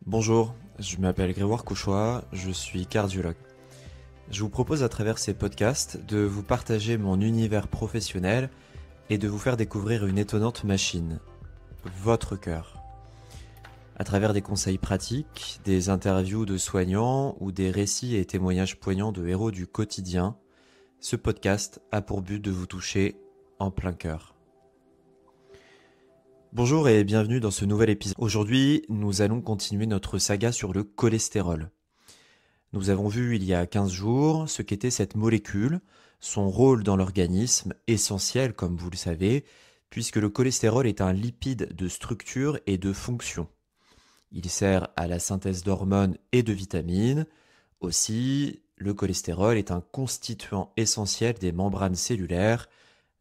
Bonjour, je m'appelle Grégoire Cauchois, je suis cardiologue. Je vous propose à travers ces podcasts de vous partager mon univers professionnel et de vous faire découvrir une étonnante machine, votre cœur. À travers des conseils pratiques, des interviews de soignants ou des récits et témoignages poignants de héros du quotidien, ce podcast a pour but de vous toucher en plein cœur. Bonjour et bienvenue dans ce nouvel épisode. Aujourd'hui, nous allons continuer notre saga sur le cholestérol. Nous avons vu il y a 15 jours ce qu'était cette molécule, son rôle dans l'organisme, essentiel comme vous le savez, puisque le cholestérol est un lipide de structure et de fonction. Il sert à la synthèse d'hormones et de vitamines. Aussi, le cholestérol est un constituant essentiel des membranes cellulaires,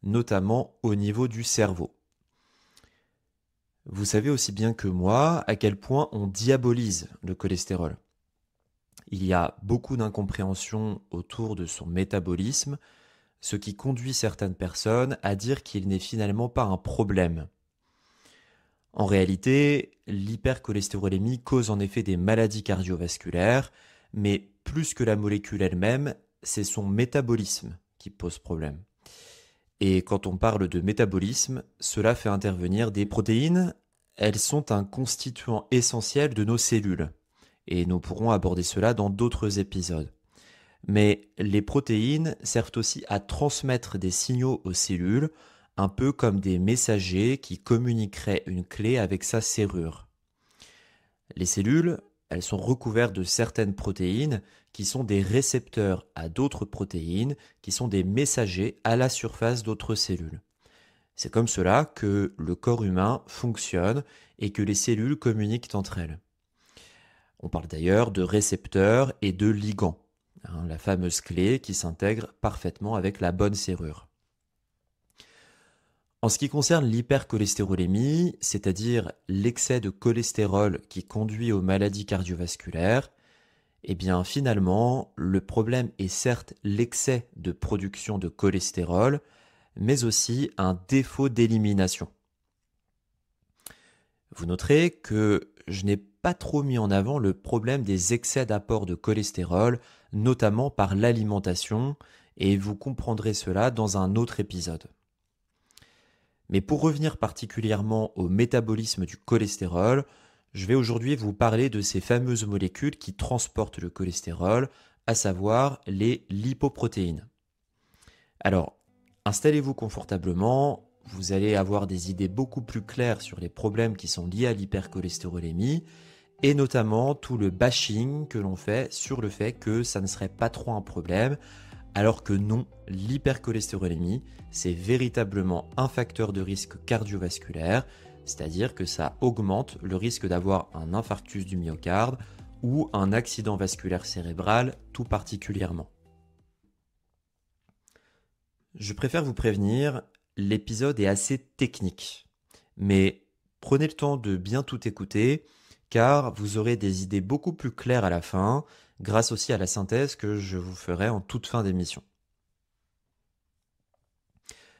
notamment au niveau du cerveau. Vous savez aussi bien que moi à quel point on diabolise le cholestérol. Il y a beaucoup d'incompréhension autour de son métabolisme, ce qui conduit certaines personnes à dire qu'il n'est finalement pas un problème. En réalité, l'hypercholestérolémie cause en effet des maladies cardiovasculaires, mais plus que la molécule elle-même, c'est son métabolisme qui pose problème. Et quand on parle de métabolisme, cela fait intervenir des protéines. Elles sont un constituant essentiel de nos cellules. Et nous pourrons aborder cela dans d'autres épisodes. Mais les protéines servent aussi à transmettre des signaux aux cellules, un peu comme des messagers qui communiqueraient une clé avec sa serrure. Les cellules, elles sont recouvertes de certaines protéines qui sont des récepteurs à d'autres protéines, qui sont des messagers à la surface d'autres cellules. C'est comme cela que le corps humain fonctionne et que les cellules communiquent entre elles. On parle d'ailleurs de récepteurs et de ligands, la fameuse clé qui s'intègre parfaitement avec la bonne serrure. En ce qui concerne l'hypercholestérolémie, c'est-à-dire l'excès de cholestérol qui conduit aux maladies cardiovasculaires, eh bien finalement, le problème est certes l'excès de production de cholestérol, mais aussi un défaut d'élimination. Vous noterez que je n'ai pas trop mis en avant le problème des excès d'apport de cholestérol, notamment par l'alimentation, et vous comprendrez cela dans un autre épisode. Mais pour revenir particulièrement au métabolisme du cholestérol, je vais aujourd'hui vous parler de ces fameuses molécules qui transportent le cholestérol, à savoir les lipoprotéines. Alors, installez-vous confortablement, vous allez avoir des idées beaucoup plus claires sur les problèmes qui sont liés à l'hypercholestérolémie et notamment tout le bashing que l'on fait sur le fait que ça ne serait pas trop un problème, alors que non, l'hypercholestérolémie, c'est véritablement un facteur de risque cardiovasculaire, c'est-à-dire que ça augmente le risque d'avoir un infarctus du myocarde ou un accident vasculaire cérébral tout particulièrement. Je préfère vous prévenir, l'épisode est assez technique, mais prenez le temps de bien tout écouter, car vous aurez des idées beaucoup plus claires à la fin, grâce aussi à la synthèse que je vous ferai en toute fin d'émission.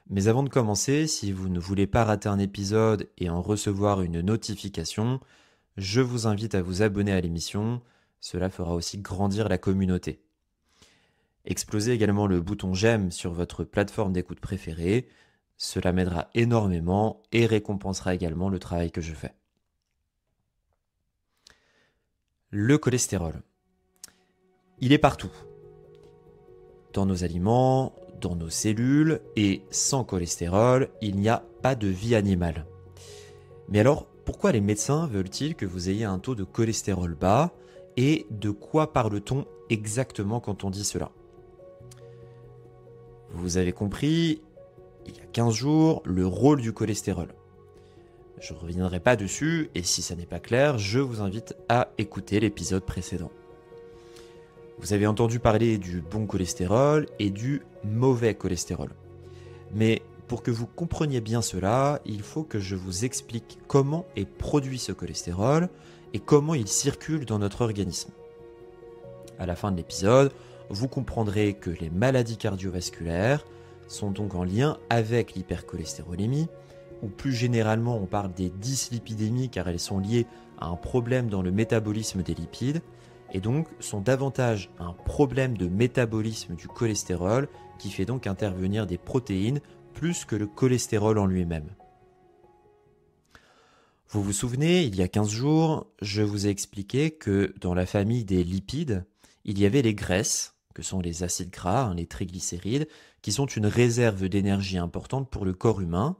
Mais avant de commencer, si vous ne voulez pas rater un épisode et en recevoir une notification, je vous invite à vous abonner à l'émission, cela fera aussi grandir la communauté. Explosez également le bouton j'aime sur votre plateforme d'écoute préférée, cela m'aidera énormément et récompensera également le travail que je fais. Le cholestérol. Il est partout. Dans nos aliments, dans nos cellules, et sans cholestérol, il n'y a pas de vie animale. Mais alors, pourquoi les médecins veulent-ils que vous ayez un taux de cholestérol bas et de quoi parle-t-on exactement quand on dit cela ? Vous avez compris, il y a 15 jours, le rôle du cholestérol. Je ne reviendrai pas dessus, et si ça n'est pas clair, je vous invite à écouter l'épisode précédent. Vous avez entendu parler du bon cholestérol et du mauvais cholestérol. Mais pour que vous compreniez bien cela, il faut que je vous explique comment est produit ce cholestérol et comment il circule dans notre organisme. À la fin de l'épisode, vous comprendrez que les maladies cardiovasculaires sont donc en lien avec l'hypercholestérolémie, ou plus généralement on parle des dyslipidémies car elles sont liées a un problème dans le métabolisme des lipides et donc sont davantage un problème de métabolisme du cholestérol qui fait donc intervenir des protéines plus que le cholestérol en lui-même. Vous vous souvenez, il y a 15 jours, je vous ai expliqué que dans la famille des lipides, il y avait les graisses, que sont les acides gras, les triglycérides, qui sont une réserve d'énergie importante pour le corps humain,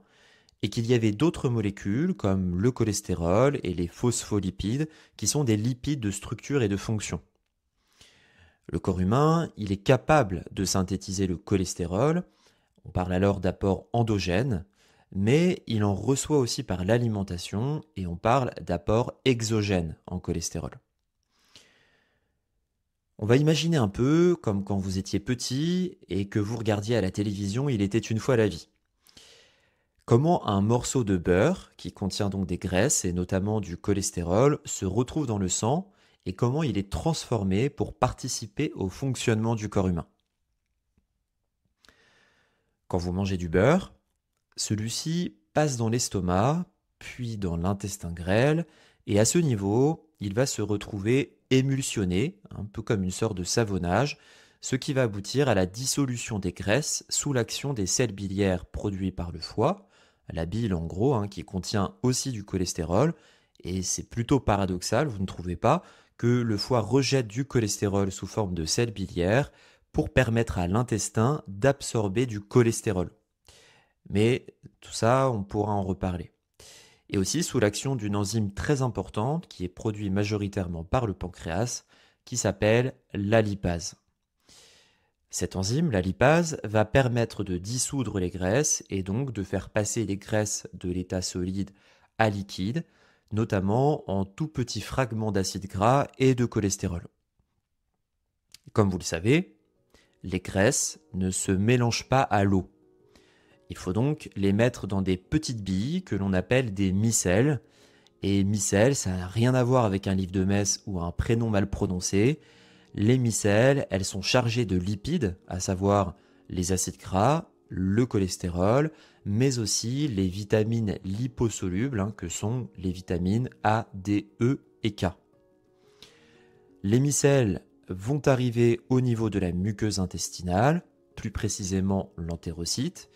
et qu'il y avait d'autres molécules comme le cholestérol et les phospholipides, qui sont des lipides de structure et de fonction. Le corps humain, il est capable de synthétiser le cholestérol, on parle alors d'apport endogène, mais il en reçoit aussi par l'alimentation et on parle d'apport exogène en cholestérol. On va imaginer un peu comme quand vous étiez petit et que vous regardiez à la télévision Il était une fois la vie. Comment un morceau de beurre, qui contient donc des graisses et notamment du cholestérol, se retrouve dans le sang et comment il est transformé pour participer au fonctionnement du corps humain. Quand vous mangez du beurre, celui-ci passe dans l'estomac, puis dans l'intestin grêle, et à ce niveau, il va se retrouver émulsionné, un peu comme une sorte de savonnage, ce qui va aboutir à la dissolution des graisses sous l'action des sels biliaires produits par le foie, la bile en gros, qui contient aussi du cholestérol, et c'est plutôt paradoxal, vous ne trouvez pas, que le foie rejette du cholestérol sous forme de sels biliaires pour permettre à l'intestin d'absorber du cholestérol. Mais tout ça, on pourra en reparler. Et aussi sous l'action d'une enzyme très importante qui est produite majoritairement par le pancréas, qui s'appelle la lipase. Cette enzyme, la lipase, va permettre de dissoudre les graisses et donc de faire passer les graisses de l'état solide à liquide, notamment en tout petits fragments d'acides gras et de cholestérol. Comme vous le savez, les graisses ne se mélangent pas à l'eau. Il faut donc les mettre dans des petites billes que l'on appelle des micelles. Et micelles, ça n'a rien à voir avec un livre de messe ou un prénom mal prononcé. Les micelles, elles sont chargées de lipides, à savoir les acides gras, le cholestérol, mais aussi les vitamines liposolubles, que sont les vitamines A, D, E et K. Les micelles vont arriver au niveau de la muqueuse intestinale, plus précisément l'entérocyte,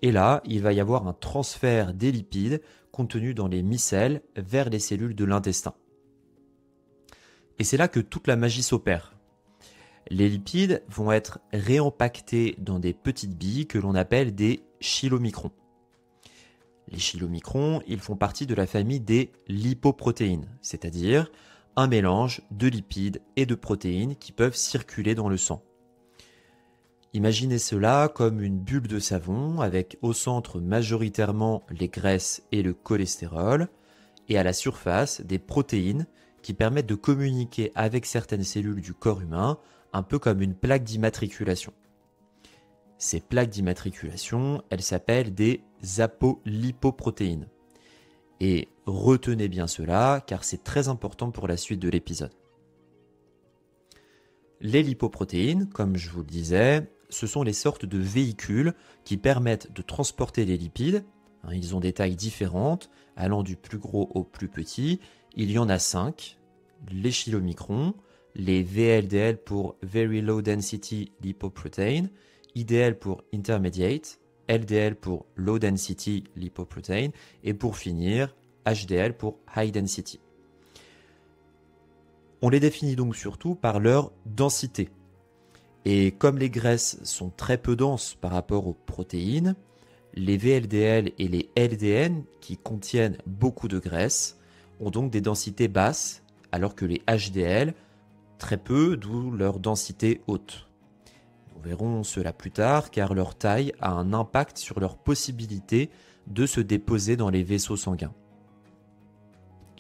et là, il va y avoir un transfert des lipides contenus dans les micelles vers les cellules de l'intestin. Et c'est là que toute la magie s'opère. Les lipides vont être réempaquetés dans des petites billes que l'on appelle des chylomicrons. Les chylomicrons, ils font partie de la famille des lipoprotéines, c'est-à-dire un mélange de lipides et de protéines qui peuvent circuler dans le sang. Imaginez cela comme une bulle de savon avec au centre majoritairement les graisses et le cholestérol et à la surface des protéines qui permettent de communiquer avec certaines cellules du corps humain, un peu comme une plaque d'immatriculation. Ces plaques d'immatriculation, elles s'appellent des apolipoprotéines. Et retenez bien cela car c'est très important pour la suite de l'épisode. Les lipoprotéines, comme je vous le disais, ce sont les sortes de véhicules qui permettent de transporter les lipides. Ils ont des tailles différentes, allant du plus gros au plus petit. Il y en a 5, les chylomicrons, les VLDL pour Very Low Density Lipoprotein, IDL pour Intermediate, LDL pour Low Density Lipoprotein et pour finir, HDL pour High Density. On les définit donc surtout par leur densité. Et comme les graisses sont très peu denses par rapport aux protéines, les VLDL et les LDN, qui contiennent beaucoup de graisse, ont donc des densités basses, alors que les HDL, très peu, d'où leur densité haute. Nous verrons cela plus tard, car leur taille a un impact sur leur possibilité de se déposer dans les vaisseaux sanguins.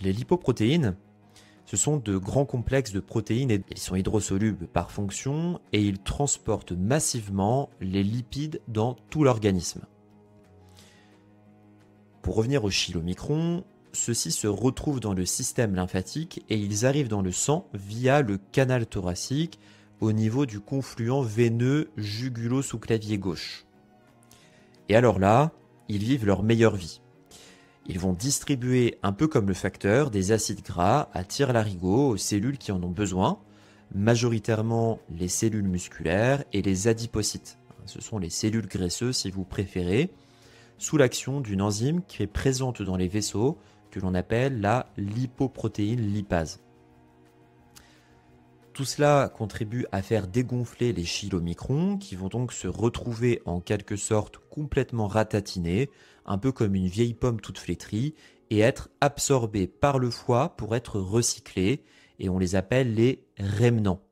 Les lipoprotéines, ce sont de grands complexes de protéines et ils sont hydrosolubles par fonction et ils transportent massivement les lipides dans tout l'organisme. Pour revenir aux chylomicrons, ceux-ci se retrouvent dans le système lymphatique et ils arrivent dans le sang via le canal thoracique au niveau du confluent veineux jugulo-sous-clavier gauche. Et alors là, ils vivent leur meilleure vie. Ils vont distribuer, un peu comme le facteur, des acides gras à tire-larigot aux cellules qui en ont besoin, majoritairement les cellules musculaires et les adipocytes. Ce sont les cellules graisseuses si vous préférez, sous l'action d'une enzyme qui est présente dans les vaisseaux que l'on appelle la lipoprotéine lipase. Tout cela contribue à faire dégonfler les chylomicrons qui vont donc se retrouver en quelque sorte complètement ratatinés, un peu comme une vieille pomme toute flétrie, et être absorbés par le foie pour être recyclés, et on les appelle les remnants.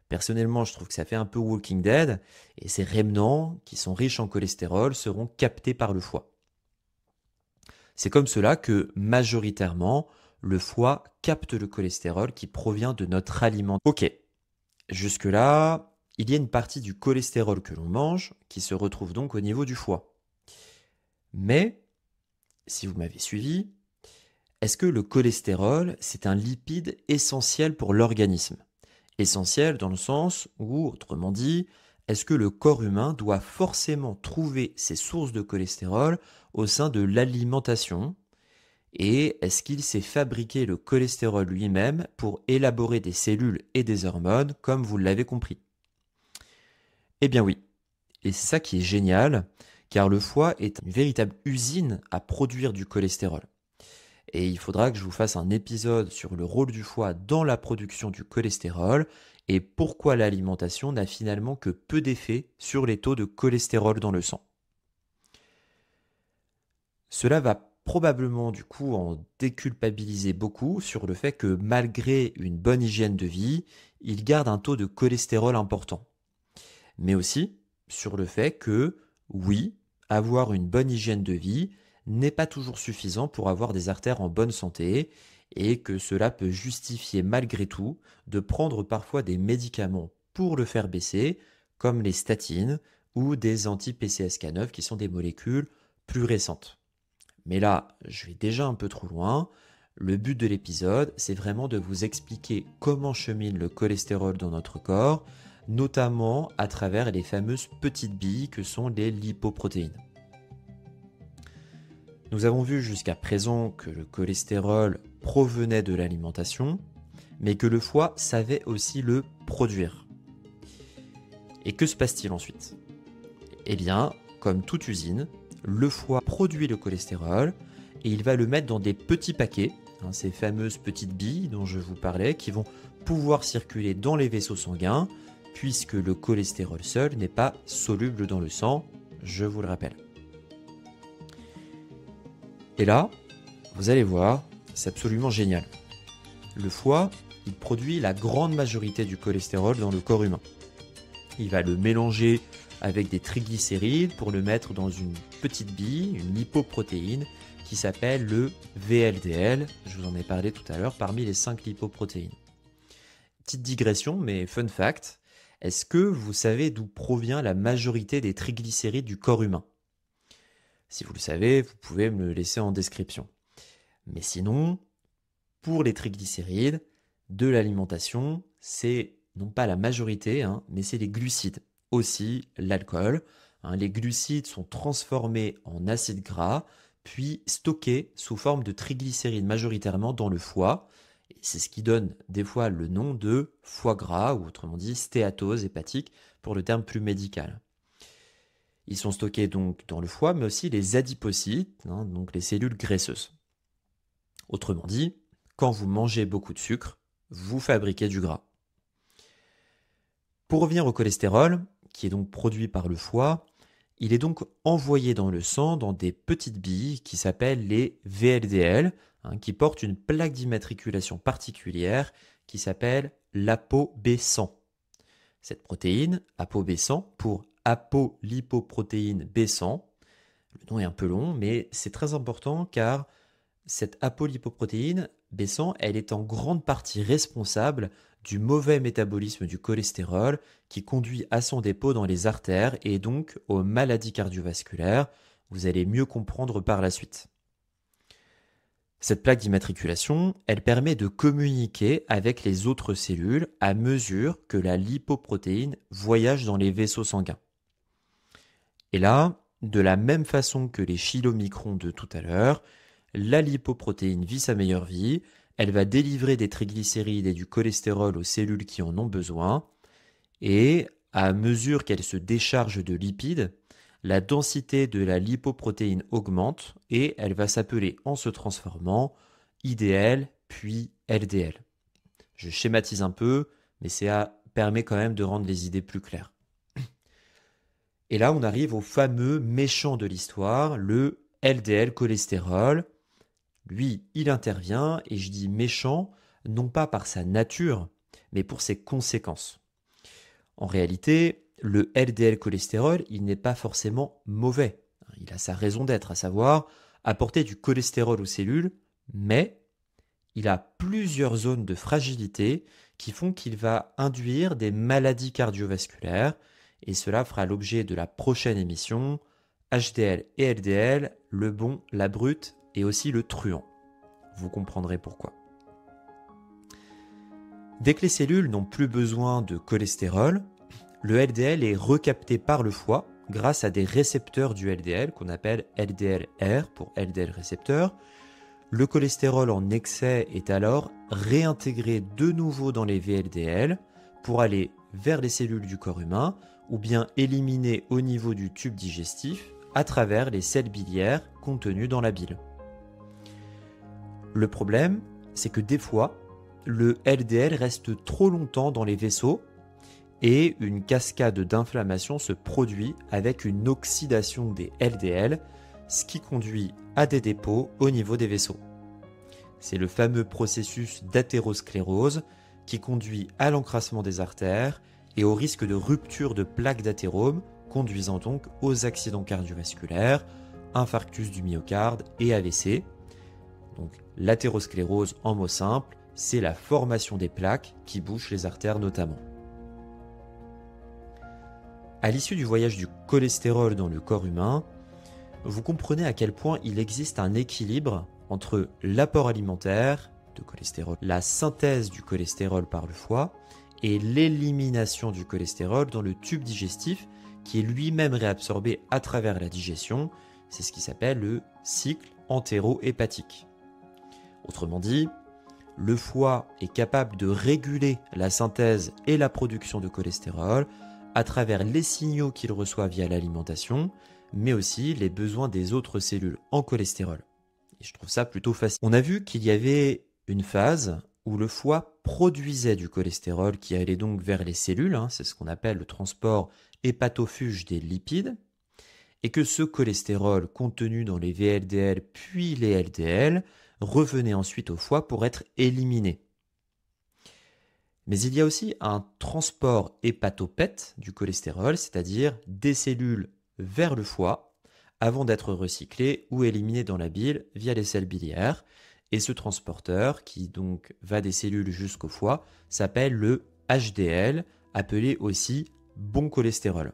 Personnellement, je trouve que ça fait un peu Walking Dead, et ces remnants, qui sont riches en cholestérol, seront captés par le foie. C'est comme cela que, majoritairement, le foie capte le cholestérol qui provient de notre alimentation. Ok, jusque-là, il y a une partie du cholestérol que l'on mange qui se retrouve donc au niveau du foie. Mais, si vous m'avez suivi, est-ce que le cholestérol, c'est un lipide essentiel pour l'organisme ? Essentiel dans le sens où, autrement dit, est-ce que le corps humain doit forcément trouver ses sources de cholestérol au sein de l'alimentation ? Et est-ce qu'il sait fabriquer le cholestérol lui-même pour élaborer des cellules et des hormones, comme vous l'avez compris ? Eh bien oui, et c'est ça qui est génial, car le foie est une véritable usine à produire du cholestérol. Et il faudra que je vous fasse un épisode sur le rôle du foie dans la production du cholestérol et pourquoi l'alimentation n'a finalement que peu d'effet sur les taux de cholestérol dans le sang. Cela va probablement du coup en déculpabiliser beaucoup sur le fait que malgré une bonne hygiène de vie, il garde un taux de cholestérol important. Mais aussi sur le fait que, oui, avoir une bonne hygiène de vie n'est pas toujours suffisant pour avoir des artères en bonne santé et que cela peut justifier malgré tout de prendre parfois des médicaments pour le faire baisser, comme les statines ou des anti-PCSK9 qui sont des molécules plus récentes. Mais là, je vais déjà un peu trop loin. Le but de l'épisode, c'est vraiment de vous expliquer comment chemine le cholestérol dans notre corps, notamment à travers les fameuses petites billes que sont les lipoprotéines. Nous avons vu jusqu'à présent que le cholestérol provenait de l'alimentation, mais que le foie savait aussi le produire. Et que se passe-t-il ensuite ? Eh bien, comme toute usine, le foie produit le cholestérol et il va le mettre dans des petits paquets, ces fameuses petites billes dont je vous parlais, qui vont pouvoir circuler dans les vaisseaux sanguins, puisque le cholestérol seul n'est pas soluble dans le sang, je vous le rappelle. Et là, vous allez voir, c'est absolument génial. Le foie, il produit la grande majorité du cholestérol dans le corps humain. Il va le mélanger avec des triglycérides pour le mettre dans une petite bille, une lipoprotéine, qui s'appelle le VLDL. Je vous en ai parlé tout à l'heure, parmi les 5 lipoprotéines. Petite digression, mais fun fact, est-ce que vous savez d'où provient la majorité des triglycérides du corps humain ? Si vous le savez, vous pouvez me le laisser en description. Mais sinon, pour les triglycérides, de l'alimentation, c'est non pas la majorité, mais c'est les glucides. Aussi l'alcool. Les glucides sont transformés en acides gras, puis stockés sous forme de triglycérides majoritairement dans le foie. Et c'est ce qui donne des fois le nom de foie gras, ou autrement dit stéatose hépatique, pour le terme plus médical. Ils sont stockés donc dans le foie, mais aussi les adipocytes, donc les cellules graisseuses. Autrement dit, quand vous mangez beaucoup de sucre, vous fabriquez du gras. Pour revenir au cholestérol, qui est donc produit par le foie, il est donc envoyé dans le sang dans des petites billes qui s'appellent les VLDL, qui portent une plaque d'immatriculation particulière qui s'appelle l'ApoB100. Cette protéine, ApoB100, pour apolipoprotéine B100, le nom est un peu long, mais c'est très important car cette apolipoprotéine B100, elle est en grande partie responsable du mauvais métabolisme du cholestérol qui conduit à son dépôt dans les artères et donc aux maladies cardiovasculaires. Vous allez mieux comprendre par la suite. Cette plaque d'immatriculation, elle permet de communiquer avec les autres cellules à mesure que la lipoprotéine voyage dans les vaisseaux sanguins. Et là, de la même façon que les chylomicrons de tout à l'heure, la lipoprotéine vit sa meilleure vie, elle va délivrer des triglycérides et du cholestérol aux cellules qui en ont besoin, et à mesure qu'elle se décharge de lipides, la densité de la lipoprotéine augmente et elle va s'appeler en se transformant IDL puis LDL. Je schématise un peu, mais ça permet quand même de rendre les idées plus claires. Et là, on arrive au fameux méchant de l'histoire, le LDL cholestérol. Lui, il intervient, et je dis méchant, non pas par sa nature, mais pour ses conséquences. En réalité, le LDL cholestérol, il n'est pas forcément mauvais. Il a sa raison d'être, à savoir apporter du cholestérol aux cellules, mais il a plusieurs zones de fragilité qui font qu'il va induire des maladies cardiovasculaires, et cela fera l'objet de la prochaine émission, HDL et LDL, le bon, la brute et aussi le truand. Vous comprendrez pourquoi. Dès que les cellules n'ont plus besoin de cholestérol, le LDL est recapté par le foie grâce à des récepteurs du LDL qu'on appelle LDLR pour LDL récepteur. Le cholestérol en excès est alors réintégré de nouveau dans les VLDL pour aller vers les cellules du corps humain ou bien éliminé au niveau du tube digestif à travers les selles biliaires contenues dans la bile. Le problème, c'est que des fois, le LDL reste trop longtemps dans les vaisseaux et une cascade d'inflammation se produit avec une oxydation des LDL, ce qui conduit à des dépôts au niveau des vaisseaux. C'est le fameux processus d'athérosclérose qui conduit à l'encrassement des artères et au risque de rupture de plaques d'athérome, conduisant donc aux accidents cardiovasculaires, infarctus du myocarde et AVC. Donc l'athérosclérose, en mots simples, c'est la formation des plaques qui bouchent les artères notamment. À l'issue du voyage du cholestérol dans le corps humain, vous comprenez à quel point il existe un équilibre entre l'apport alimentaire de cholestérol, la synthèse du cholestérol par le foie et l'élimination du cholestérol dans le tube digestif qui est lui-même réabsorbé à travers la digestion. C'est ce qui s'appelle le cycle entéro-hépatique. Autrement dit, le foie est capable de réguler la synthèse et la production de cholestérol à travers les signaux qu'il reçoit via l'alimentation, mais aussi les besoins des autres cellules en cholestérol. Et je trouve ça plutôt facile. On a vu qu'il y avait une phase où le foie produisait du cholestérol qui allait donc vers les cellules, c'est ce qu'on appelle le transport hépatophuge des lipides, et que ce cholestérol contenu dans les VLDL puis les LDL revenait ensuite au foie pour être éliminé. Mais il y a aussi un transport hépatopète du cholestérol, c'est-à-dire des cellules vers le foie, avant d'être recyclées ou éliminées dans la bile via les selles biliaires. Et ce transporteur, qui donc va des cellules jusqu'au foie, s'appelle le HDL, appelé aussi bon cholestérol.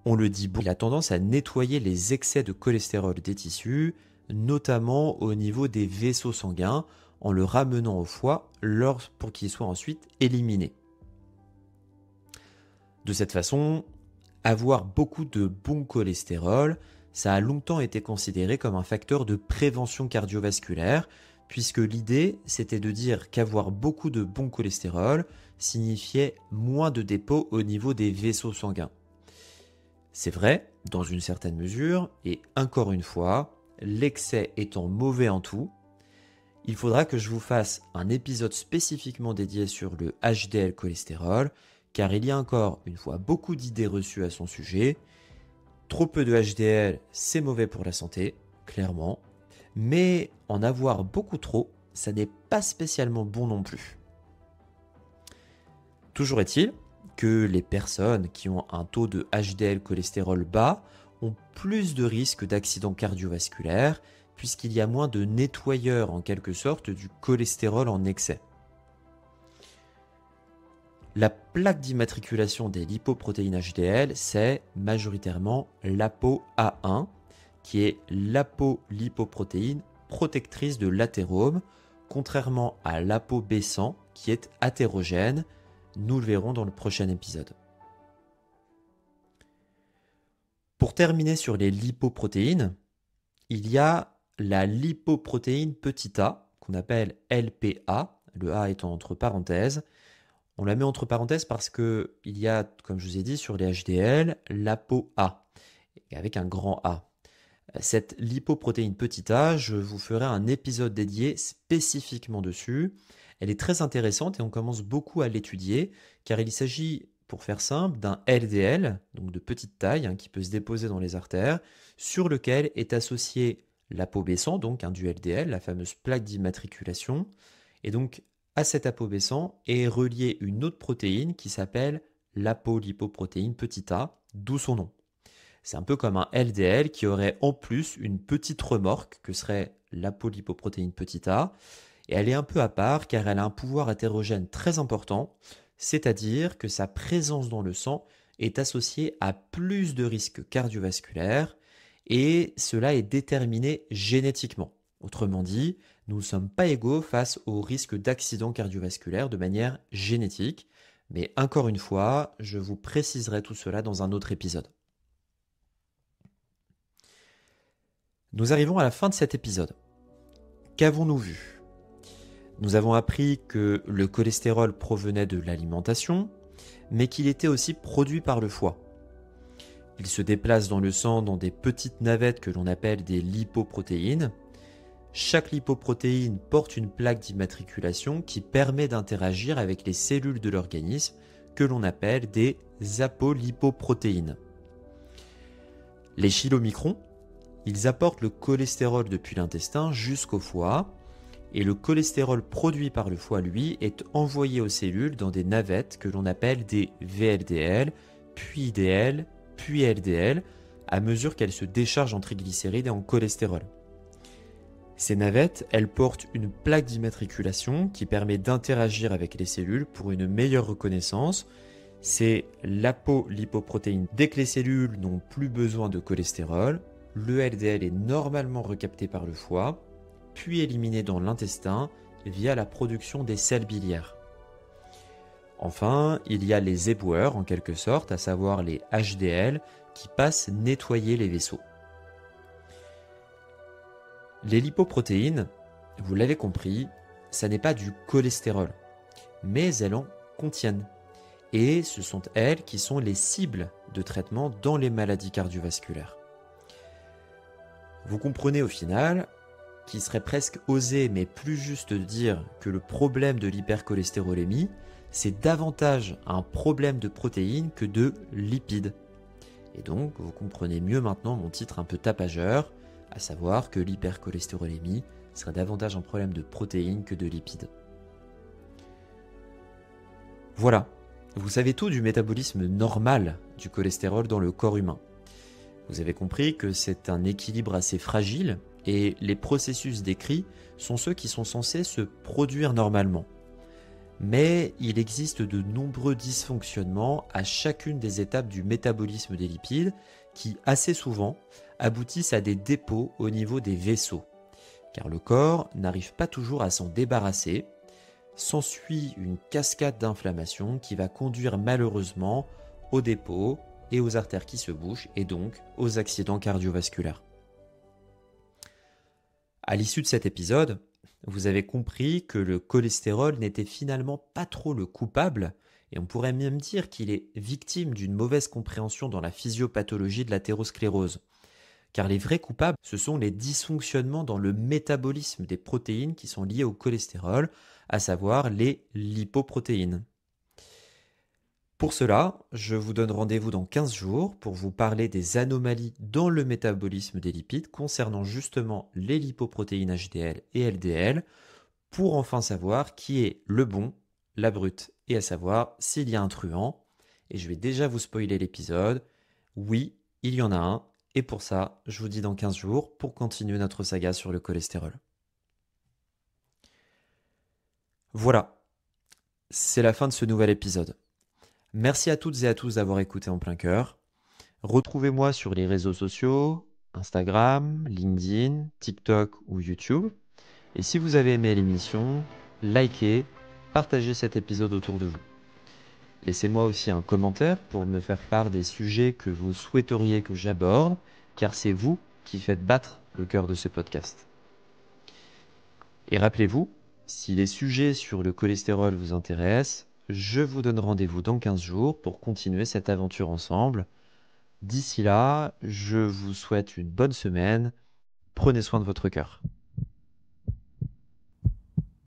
On le dit bon, il a tendance à nettoyer les excès de cholestérol des tissus, notamment au niveau des vaisseaux sanguins, en le ramenant au foie pour qu'il soit ensuite éliminé. De cette façon, avoir beaucoup de bon cholestérol, ça a longtemps été considéré comme un facteur de prévention cardiovasculaire, puisque l'idée, c'était de dire qu'avoir beaucoup de bon cholestérol signifiait moins de dépôts au niveau des vaisseaux sanguins. C'est vrai, dans une certaine mesure, et encore une fois, l'excès étant mauvais en tout, il faudra que je vous fasse un épisode spécifiquement dédié sur le HDL cholestérol, car il y a encore une fois beaucoup d'idées reçues à son sujet. Trop peu de HDL, c'est mauvais pour la santé, clairement, mais en avoir beaucoup trop, ça n'est pas spécialement bon non plus. Toujours est-il que les personnes qui ont un taux de HDL cholestérol bas ont plus de risques d'accidents cardiovasculaires, puisqu'il y a moins de nettoyeurs en quelque sorte du cholestérol en excès. La plaque d'immatriculation des lipoprotéines HDL, c'est majoritairement l'ApoA1, qui est l'apolipoprotéine protectrice de l'athérome, contrairement à l'ApoB100, qui est athérogène. Nous le verrons dans le prochain épisode. Pour terminer sur les lipoprotéines, il y a la lipoprotéine petit a, qu'on appelle LPA, le A étant entre parenthèses. On la met entre parenthèses parce que il y a, comme je vous ai dit, sur les HDL, l'ApoA, avec un grand A. Cette lipoprotéine petit a, je vous ferai un épisode dédié spécifiquement dessus. Elle est très intéressante et on commence beaucoup à l'étudier, car il s'agit, pour faire simple, d'un LDL, donc de petite taille, qui peut se déposer dans les artères, sur lequel est associé l'apoB100, donc du LDL, la fameuse plaque d'immatriculation. Et donc, à cet apoB100 est reliée une autre protéine qui s'appelle l'apolipoprotéine petit a, d'où son nom. C'est un peu comme un LDL qui aurait en plus une petite remorque que serait l'apolipoprotéine petit a. Et elle est un peu à part car elle a un pouvoir hétérogène très important, c'est-à-dire que sa présence dans le sang est associée à plus de risques cardiovasculaires et cela est déterminé génétiquement. Autrement dit, nous ne sommes pas égaux face au risque d'accident cardiovasculaire de manière génétique, mais encore une fois, je vous préciserai tout cela dans un autre épisode. Nous arrivons à la fin de cet épisode. Qu'avons-nous vu ? Nous avons appris que le cholestérol provenait de l'alimentation, mais qu'il était aussi produit par le foie. Il se déplace dans le sang dans des petites navettes que l'on appelle des lipoprotéines. Chaque lipoprotéine porte une plaque d'immatriculation qui permet d'interagir avec les cellules de l'organisme que l'on appelle des apolipoprotéines. Les chylomicrons, ils apportent le cholestérol depuis l'intestin jusqu'au foie et le cholestérol produit par le foie, lui, est envoyé aux cellules dans des navettes que l'on appelle des VLDL, puis IDL, puis LDL, à mesure qu'elles se déchargent en triglycérides et en cholestérol. Ces navettes, elles portent une plaque d'immatriculation qui permet d'interagir avec les cellules pour une meilleure reconnaissance. C'est l'apolipoprotéine. Dès que les cellules n'ont plus besoin de cholestérol, le LDL est normalement recapté par le foie, puis éliminé dans l'intestin via la production des sels biliaires. Enfin, il y a les éboueurs en quelque sorte, à savoir les HDL, qui passent nettoyer les vaisseaux. Les lipoprotéines, vous l'avez compris, ça n'est pas du cholestérol, mais elles en contiennent. Et ce sont elles qui sont les cibles de traitement dans les maladies cardiovasculaires. Vous comprenez au final qu'il serait presque osé, mais plus juste de dire que le problème de l'hypercholestérolémie, c'est davantage un problème de protéines que de lipides. Et donc, vous comprenez mieux maintenant mon titre un peu tapageur, à savoir que l'hypercholestérolémie serait davantage un problème de protéines que de lipides. Voilà, vous savez tout du métabolisme normal du cholestérol dans le corps humain. Vous avez compris que c'est un équilibre assez fragile et les processus décrits sont ceux qui sont censés se produire normalement. Mais il existe de nombreux dysfonctionnements à chacune des étapes du métabolisme des lipides qui, assez souvent, aboutissent à des dépôts au niveau des vaisseaux. Car le corps n'arrive pas toujours à s'en débarrasser. S'ensuit une cascade d'inflammation qui va conduire malheureusement aux dépôts et aux artères qui se bouchent et donc aux accidents cardiovasculaires. À l'issue de cet épisode, vous avez compris que le cholestérol n'était finalement pas trop le coupable, et on pourrait même dire qu'il est victime d'une mauvaise compréhension dans la physiopathologie de l'athérosclérose. Car les vrais coupables, ce sont les dysfonctionnements dans le métabolisme des protéines qui sont liées au cholestérol, à savoir les lipoprotéines. Pour cela, je vous donne rendez-vous dans 15 jours pour vous parler des anomalies dans le métabolisme des lipides concernant justement les lipoprotéines HDL et LDL pour enfin savoir qui est le bon, la brute et à savoir s'il y a un truand. Et je vais déjà vous spoiler l'épisode. Oui, il y en a un et pour ça, je vous dis dans 15 jours pour continuer notre saga sur le cholestérol. Voilà, c'est la fin de ce nouvel épisode. Merci à toutes et à tous d'avoir écouté en plein cœur. Retrouvez-moi sur les réseaux sociaux, Instagram, LinkedIn, TikTok ou YouTube. Et si vous avez aimé l'émission, likez, partagez cet épisode autour de vous. Laissez-moi aussi un commentaire pour me faire part des sujets que vous souhaiteriez que j'aborde, car c'est vous qui faites battre le cœur de ce podcast. Et rappelez-vous, si les sujets sur le cholestérol vous intéressent, je vous donne rendez-vous dans 15 jours pour continuer cette aventure ensemble. D'ici là, je vous souhaite une bonne semaine. Prenez soin de votre cœur.